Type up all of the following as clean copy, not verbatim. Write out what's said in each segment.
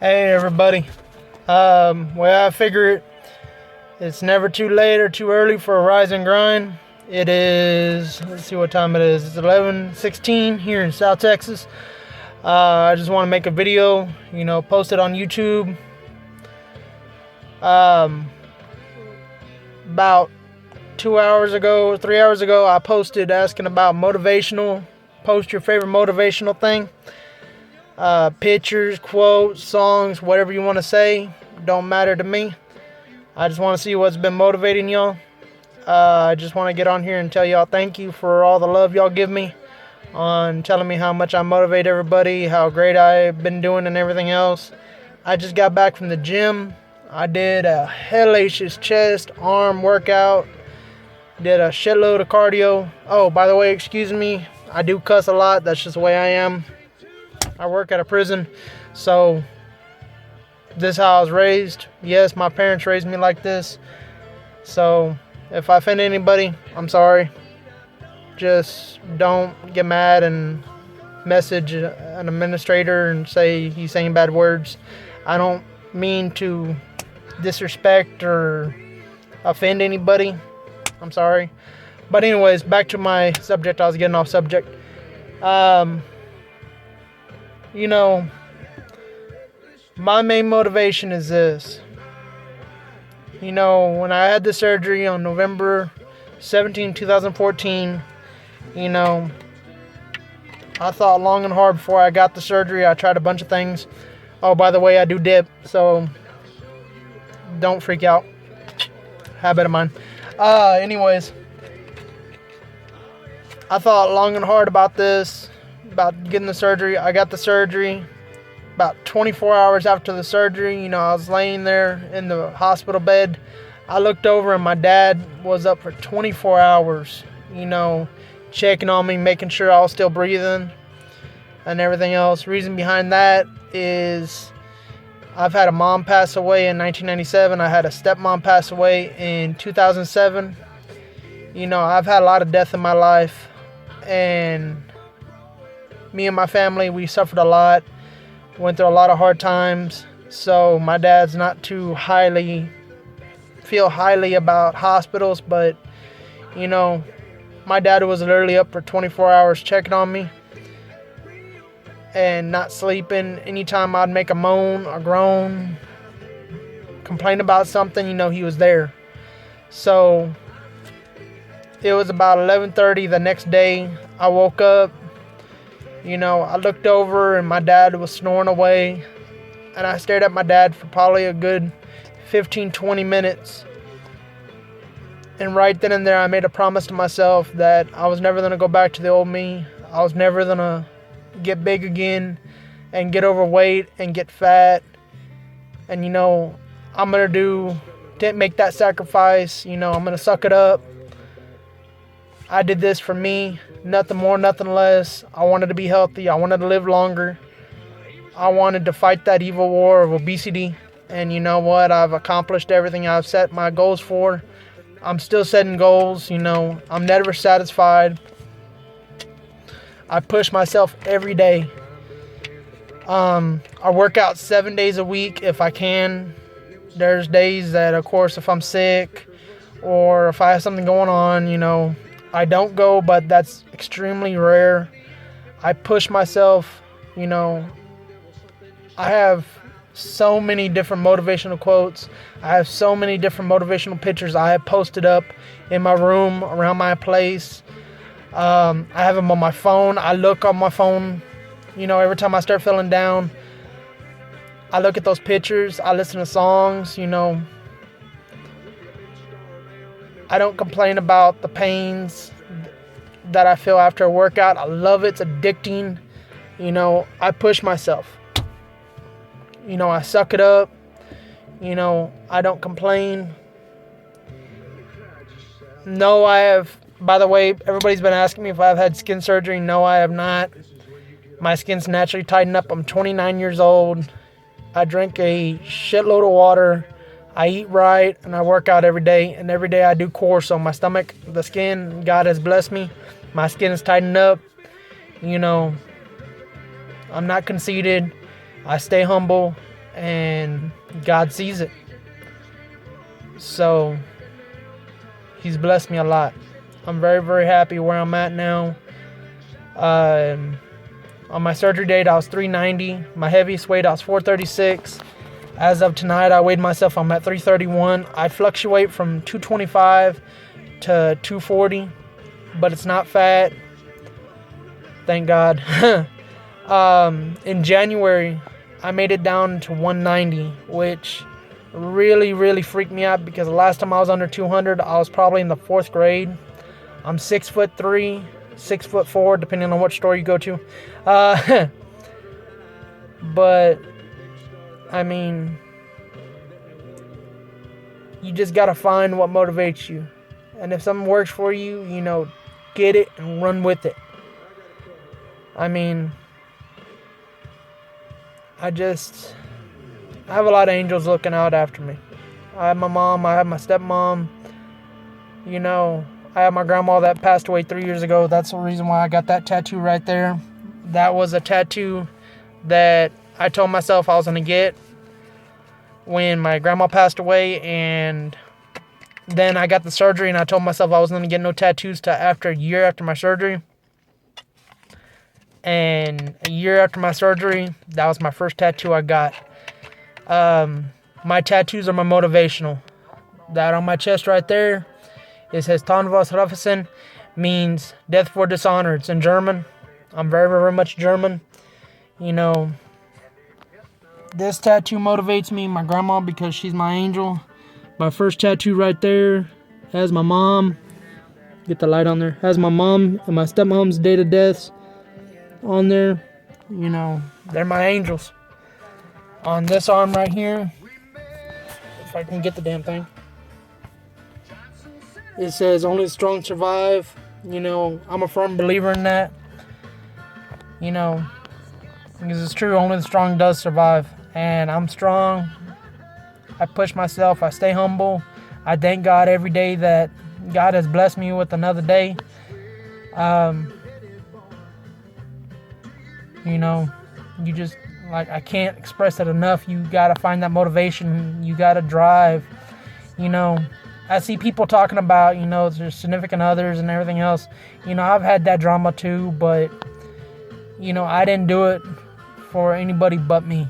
Hey everybody. Well, I figure it's never too late or too early for a rise and grind. It is, let's see what time it is. It's 11:16 here in South Texas. I just want to make a video, post it on YouTube. About 2 hours ago, 3 hours ago, I posted asking about post your favorite motivational thing. Pictures, quotes, songs, whatever you want to say, don't matter to me. I just want to see what's been motivating y'all. I just want to get on here and tell y'all thank you for all the love y'all give me on telling me how much I motivate everybody, how great I've been doing and everything else. I just got back from the gym. I did a hellacious chest, arm workout. Did a shitload of cardio. Oh, by the way, excuse me. I do cuss a lot. That's just the way I am. I work at a prison, so this is how I was raised. Yes, my parents raised me like this. So if I offend anybody, I'm sorry. Just don't get mad and message an administrator and say he's saying bad words. I don't mean to disrespect or offend anybody. I'm sorry. But anyways, back to my subject. I was getting off subject. My main motivation is this. When I had the surgery on November 17, 2014, I thought long and hard before I got the surgery. I tried a bunch of things. Oh, by the way, I do dip, so don't freak out. Habit of mine. Anyways, I thought long and hard about this, about getting the surgery. I got the surgery. About 24 hours after the surgery, I was laying there in the hospital bed. I looked over and my dad was up for 24 hours, checking on me, making sure I was still breathing and everything else. Reason behind that is I've had a mom pass away in 1997. I had a stepmom pass away in 2007. I've had a lot of death in my life, and me and my family, we suffered a lot. Went through a lot of hard times, so my dad's not too feel highly about hospitals, but my dad was literally up for 24 hours checking on me and not sleeping. Anytime I'd make a moan, a groan, complain about something, he was there. So it was about 11:30 the next day. I woke up. I looked over and my dad was snoring away, and I stared at my dad for probably a good 15-20 minutes. And right then and there, I made a promise to myself that I was never going to go back to the old me. I was never going to get big again and get overweight and get fat. And, I'm going to make that sacrifice. I'm going to suck it up. I did this for me, nothing more, nothing less. I wanted to be healthy. I wanted to live longer. I wanted to fight that evil war of obesity. And you know what? I've accomplished everything I've set my goals for. I'm still setting goals. I'm never satisfied. I push myself every day. I work out 7 days a week if I can. There's days that, of course, if I'm sick or if I have something going on, I don't go, but that's extremely rare. I push myself, I have so many different motivational quotes. I have so many different motivational pictures I have posted up in my room, around my place. I have them on my phone. I look on my phone, every time I start feeling down. I look at those pictures. I listen to songs, I don't complain about the pains that I feel after a workout. I love it. It's addicting. I push myself. I suck it up. I don't complain. No, I have, by the way, everybody's been asking me if I've had skin surgery. No, I have not. My skin's naturally tightened up. I'm 29 years old. I drink a shitload of water. I eat right, and I work out every day, and every day I do core. So my stomach, the skin, God has blessed me. My skin is tightened up. I'm not conceited. I stay humble. and God sees it. So he's blessed me a lot. I'm very, very happy where I'm at now. On my surgery date, I was 390. My heaviest weight, I was 436. As of tonight, I weighed myself, I'm at 331. I fluctuate from 225 to 240, but it's not fat. Thank God. In January, I made it down to 190, which really, really freaked me out because the last time I was under 200, I was probably in the 4th grade. I'm 6'3", 6'4", depending on what store you go to. But I mean, you just gotta find what motivates you, and if something works for you, get it and run with it. I mean, I have a lot of angels looking out after me. I have my mom, I have my stepmom, I have my grandma that passed away 3 years ago. That's the reason why I got that tattoo right there. That was a tattoo that I told myself I was going to get when my grandma passed away, and then I got the surgery, and I told myself I wasn't going to get no tattoos till after a year after my surgery. And a year after my surgery, that was my first tattoo I got. My tattoos are my motivational. That on my chest right there, it says Todesstrafe, means death for dishonor. It's in German. I'm very, very much German. This tattoo motivates me, my grandma, because she's my angel. My first tattoo right there has my mom. Get the light on there. Has my mom and my stepmom's date of deaths on there. They're my angels. On this arm right here, if I can get the damn thing, it says only the strong survive. I'm a firm believer in that. Because it's true, only the strong does survive. And I'm strong. I push myself. I stay humble. I thank God every day that God has blessed me with another day. You just, I can't express it enough. You gotta find that motivation. You gotta drive. I see people talking about, their significant others and everything else. I've had that drama too, but, I didn't do it for anybody but me.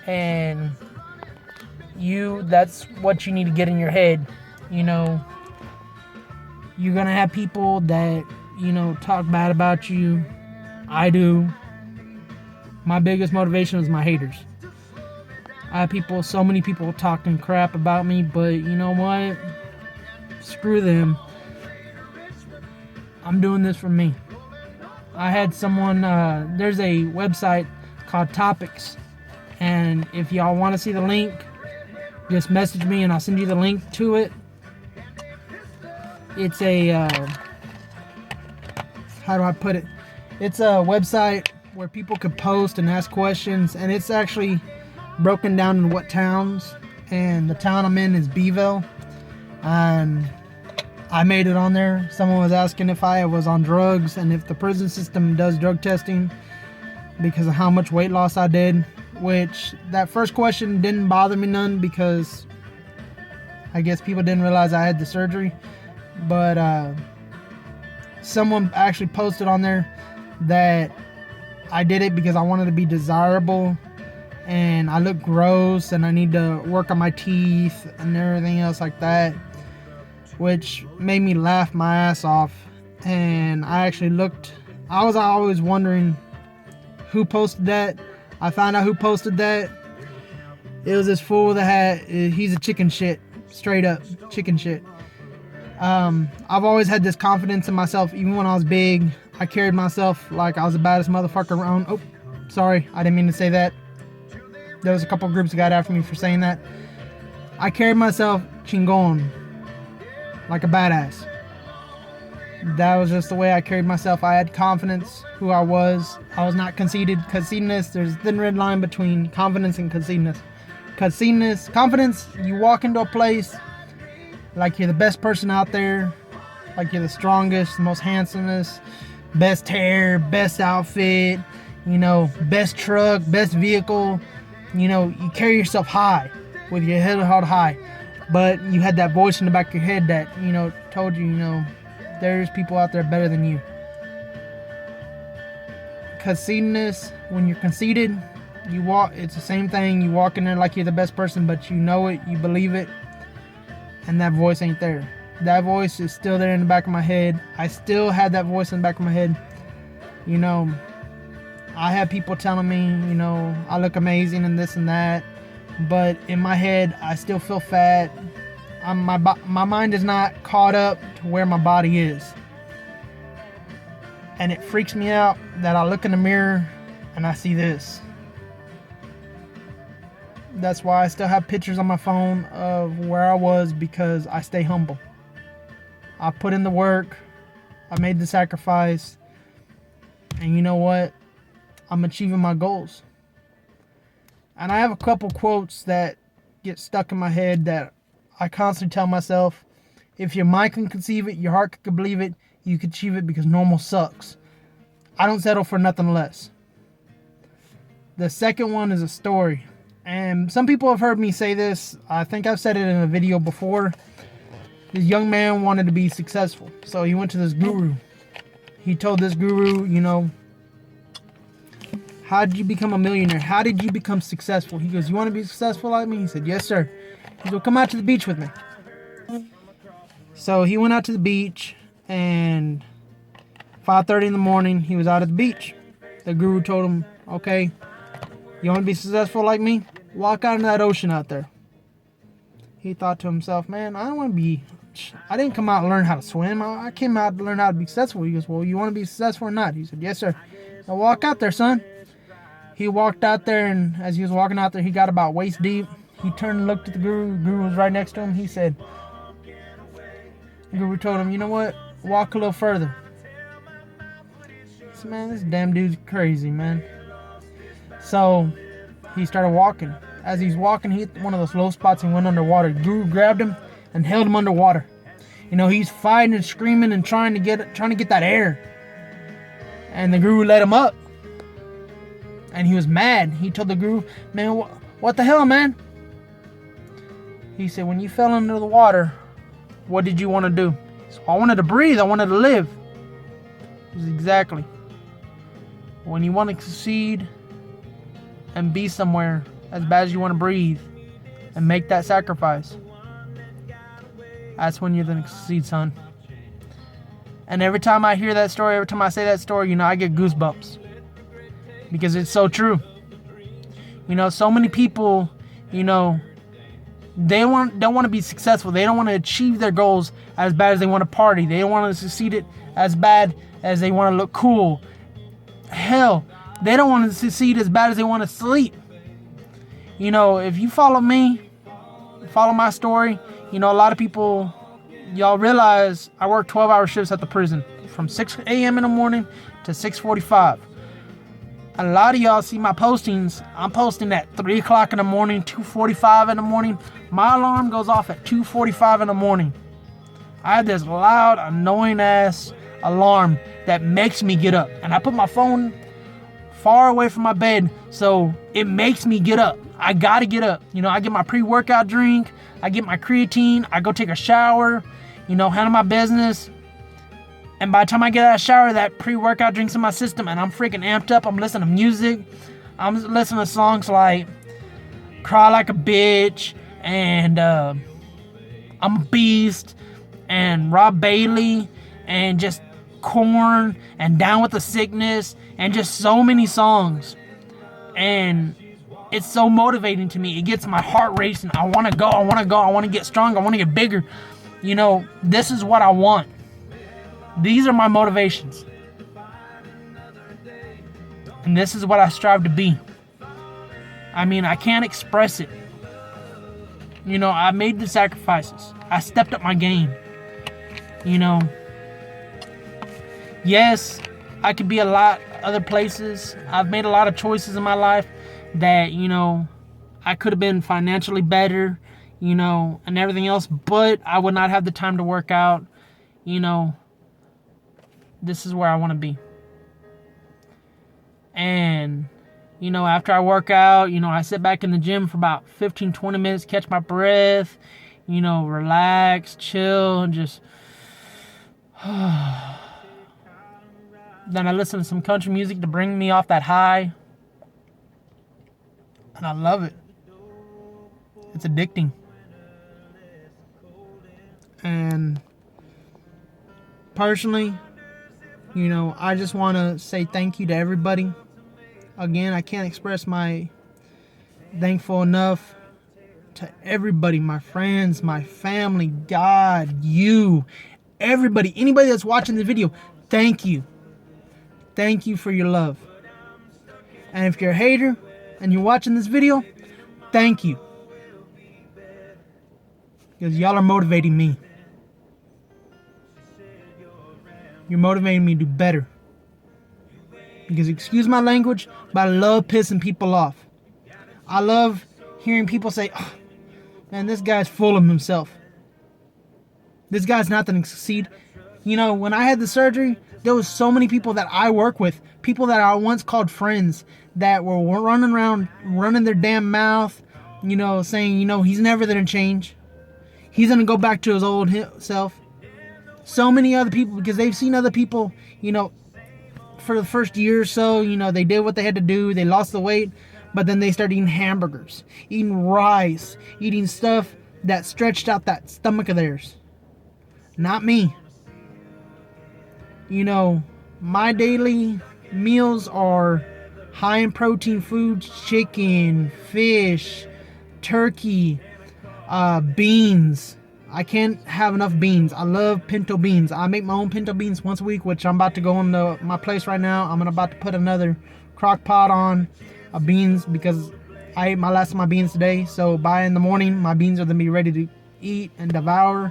And that's what you need to get in your head. You're gonna have people that, talk bad about you. I do. My biggest motivation is my haters. I have so many people talking crap about me, but you know what? Screw them. I'm doing this for me. I had someone, there's a website called Topics, and if y'all want to see the link, just message me and I'll send you the link to it. It's a, how do I put it? It's a website where people could post and ask questions, and it's actually broken down in what towns, and the town I'm in is Beeville, and I made it on there. Someone was asking if I was on drugs and if the prison system does drug testing because of how much weight loss I did, which that first question didn't bother me none because I guess people didn't realize I had the surgery. But someone actually posted on there that I did it because I wanted to be desirable and I look gross and I need to work on my teeth and everything else like that, which made me laugh my ass off. And I was always wondering who posted that. I found out who posted that. It was this fool he's a chicken shit, straight up chicken shit. I've always had this confidence in myself. Even when I was big, I carried myself like I was the baddest motherfucker around. Oh, sorry, I didn't mean to say that. There was a couple groups that got after me for saying that. I carried myself chingon, like a badass. That was just the way I carried myself. I had confidence who I was. I was not conceited. Conceitedness, there's a thin red line between confidence and conceitedness. Confidence, you walk into a place like you're the best person out there, like you're the strongest, the most handsomest, best hair, best outfit, best truck, best vehicle, You carry yourself high, with your head held high, but you had that voice in the back of your head that, told you, there's people out there better than you. Conceitedness, when you're conceited, it's the same thing. You walk in there like you're the best person, but you know it, you believe it, and that voice ain't there. That voice is still there in the back of my head. I still had that voice in the back of my head. I had people telling me, I look amazing and this and that, but in my head, I still feel fat. My mind is not caught up to where my body is. And it freaks me out that I look in the mirror and I see this. That's why I still have pictures on my phone of where I was, because I stay humble. I put in the work. I made the sacrifice. And you know what? I'm achieving my goals. And I have a couple quotes that get stuck in my head that I constantly tell myself. If your mind can conceive it, your heart can believe it, you can achieve it, because normal sucks. I don't settle for nothing less. The second one is a story. And some people have heard me say this. I think I've said it in a video before. This young man wanted to be successful. So he went to this guru. He told this guru, how did you become a millionaire? How did you become successful? He goes, you want to be successful like me? He said, yes, sir. He goes, come out to the beach with me. So he went out to the beach, and 5:30 in the morning, he was out at the beach. The guru told him, okay, you want to be successful like me? Walk out into that ocean out there. He thought to himself, man, I didn't come out and learn how to swim. I came out to learn how to be successful. He goes, well, you want to be successful or not? He said, yes, sir. Now walk out there, son. He walked out there, and as he was walking out there, he got about waist deep. He turned and looked at the guru. The guru was right next to him. He said, the guru told him, you know what? Walk a little further. He said, man, this damn dude's crazy, man. So he started walking. As he's walking, he hit one of those low spots and went underwater. The guru grabbed him and held him underwater. He's fighting and screaming and trying to get that air. And the guru let him up. And he was mad. He told the guru, man, what the hell, man? He said, when you fell under the water, what did you want to do? He said, I wanted to breathe. I wanted to live. He said, exactly. When you want to succeed and be somewhere as bad as you want to breathe and make that sacrifice, that's when you're going to succeed, son. And every time I hear that story, every time I say that story, I get goosebumps. Because it's so true. So many people, they don't want to be successful. They don't want to achieve their goals as bad as they want to party. They don't want to succeed it as bad as they want to look cool. Hell, they don't want to succeed as bad as they want to sleep. If you follow me, follow my story, a lot of people, y'all realize I work 12-hour shifts at the prison from 6 a.m. in the morning to 6:45. A lot of y'all see my postings. I'm posting at 3 o'clock in the morning, 2:45 in the morning. My alarm goes off at 2:45 in the morning. I have this loud, annoying ass alarm that makes me get up. And I put my phone far away from my bed, so it makes me get up. I gotta get up. I get my pre-workout drink. I get my creatine. I go take a shower. Handle my business. And by the time I get out of the shower, that pre-workout drink's in my system, and I'm freaking amped up. I'm listening to music. I'm listening to songs like Cry Like a Bitch and I'm a Beast and Rob Bailey and just Korn and Down with the Sickness and just so many songs. And it's so motivating to me. It gets my heart racing. I want to go. I want to get stronger. I want to get bigger. This is what I want. These are my motivations. And this is what I strive to be. I can't express it. I made the sacrifices. I stepped up my game. Yes, I could be a lot other places. I've made a lot of choices in my life that, I could have been financially better, and everything else, but I would not have the time to work out. This is where I want to be. And, After I work out, I sit back in the gym for about 15, 20 minutes, catch my breath, relax, chill, and just... Then I listen to some country music to bring me off that high. And I love it. It's addicting. And personally, I just want to say thank you to everybody. Again, I can't express my thankful enough to everybody, my friends, my family, God, you, everybody, anybody that's watching the video. Thank you. Thank you for your love. And if you're a hater and you're watching this video, thank you. Because y'all are motivating me. You're motivating me to do better. Because, excuse my language, but I love pissing people off. I love hearing people say, oh, man, this guy's full of himself. This guy's not going to succeed. When I had the surgery, there was so many people that I work with, people that I once called friends, that were running around, running their damn mouth, saying, he's never going to change. He's going to go back to his old self. So many other people, because they've seen other people, for the first year or so, they did what they had to do. They lost the weight, but then they started eating hamburgers, eating rice, eating stuff that stretched out that stomach of theirs. Not me. My daily meals are high in protein foods: chicken, fish, turkey, beans. I can't have enough beans. I love pinto beans. I make my own pinto beans once a week, which I'm about to go into my place right now. I'm about to put another crock pot on of beans because I ate my last of my beans today. So by in the morning, my beans are going to be ready to eat and devour.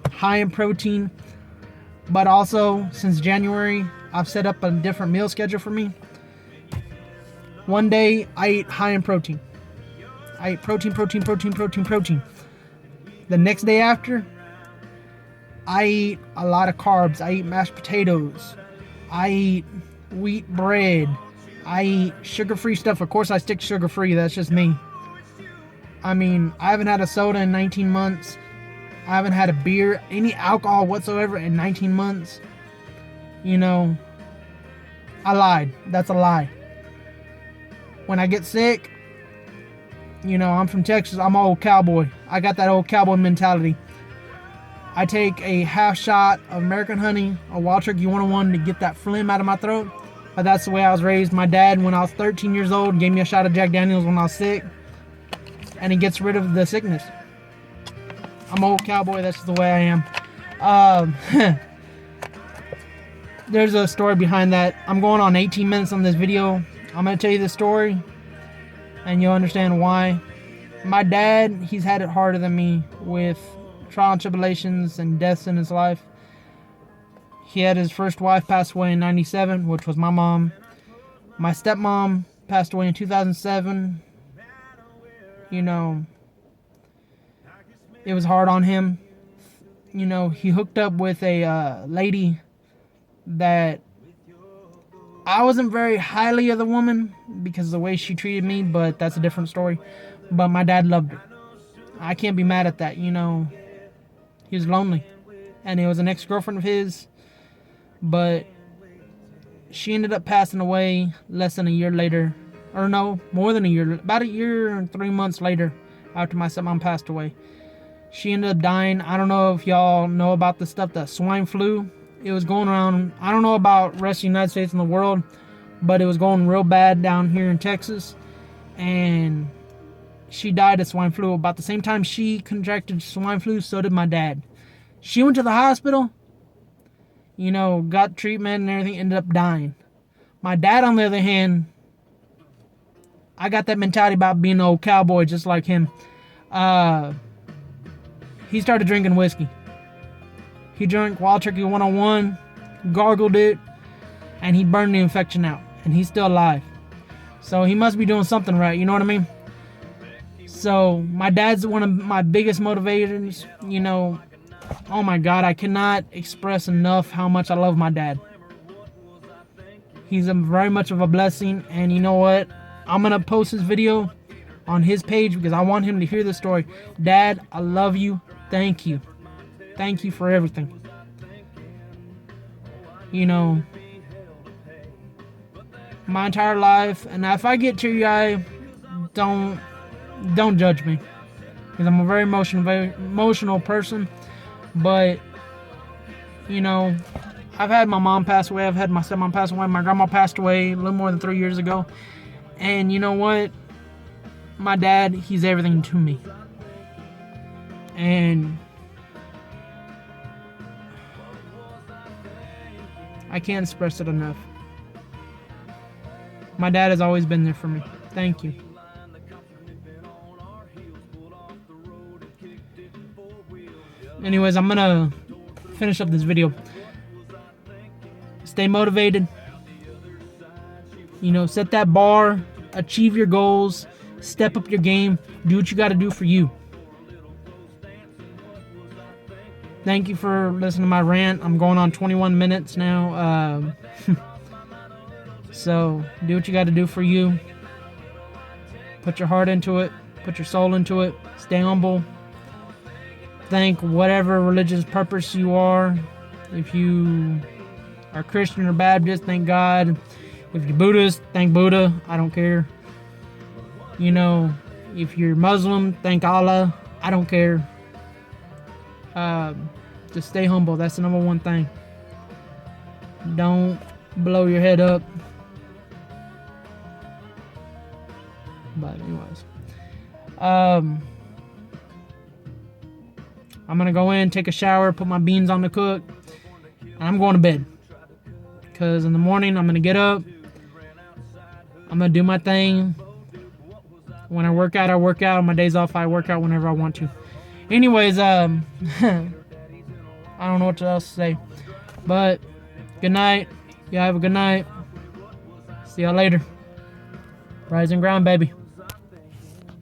High in protein. But also, since January, I've set up a different meal schedule for me. One day, I eat high in protein. I eat protein. The next day after, I eat a lot of carbs. I eat mashed potatoes. I eat wheat bread. I eat sugar-free stuff. Of course, I stick to sugar-free. That's just me. I haven't had a soda in 19 months. I haven't had a beer, any alcohol whatsoever in 19 months. I lied. That's a lie. When I get sick, I'm from Texas. I'm an old cowboy. I got that old cowboy mentality. I take a half shot of American Honey, a Wild Turkey 101 to get that phlegm out of my throat. But that's the way I was raised. My dad, when I was 13 years old, gave me a shot of Jack Daniels when I was sick. And it gets rid of the sickness. I'm an old cowboy. That's just the way I am. There's a story behind that. I'm going on 18 minutes on this video. I'm going to tell you the story, and you'll understand why. My dad, he's had it harder than me with trial and tribulations and deaths in his life. He had his first wife pass away in 97, which was my mom. My stepmom passed away in 2007. It was hard on him. He hooked up with a lady that I wasn't very highly of the woman because of the way she treated me, but that's a different story. But my dad loved her. I can't be mad at that, He was lonely. And it was an ex-girlfriend of his. But she ended up passing away less than a year later. Or no, more than a year. About a year and 3 months later after my stepmom passed away. She ended up dying. I don't know if y'all know about the stuff, the swine flu. It was going around. I don't know about the rest of the United States and the world, but it was going real bad down here in Texas. And she died of swine flu. About the same time she contracted swine flu, so did my dad. She went to the hospital, got treatment and everything, ended up dying. My dad, on the other hand, I got that mentality about being an old cowboy just like him. He started drinking whiskey. He drank Wild Turkey 101, gargled it, and he burned the infection out. And he's still alive. So he must be doing something right, you know what I mean? So my dad's one of my biggest motivators. Oh my God, I cannot express enough how much I love my dad. He's very much of a blessing, and you know what? I'm going to post this video on his page because I want him to hear the story. Dad, I love you. Thank you. Thank you for everything. You know, my entire life, and if I get teary-eyed, don't judge me, because I'm a very emotional person. But you know, I've had my mom pass away. I've had my stepmom pass away. My grandma passed away a little more than 3 years ago. And you know what? My dad, he's everything to me. And I can't express it enough. My dad has always been there for me. Thank you. Anyways, I'm gonna finish up this video. Stay motivated. You know, set that bar, achieve your goals, step up your game, do what you gotta do for you. Thank you for listening to my rant. I'm going on 21 minutes now. So, do what you gotta do for you. Put your heart into it. Put your soul into it. Stay humble. Thank whatever religious purpose you are. If you are Christian or Baptist, thank God. If you're Buddhist, thank Buddha. I don't care. You know, if you're Muslim, thank Allah. I don't care. Just stay humble. That's the number one thing. Don't blow your head up. But anyways, I'm gonna go in, take a shower, put my beans on the cook, and I'm going to bed. Because in the morning, I'm gonna get up. I'm gonna do my thing. When I work out, I work out. On my days off, I work out whenever I want to. Anyways, I don't know what else to say. But good night. Y'all have a good night. See y'all later. Rise and grind, baby.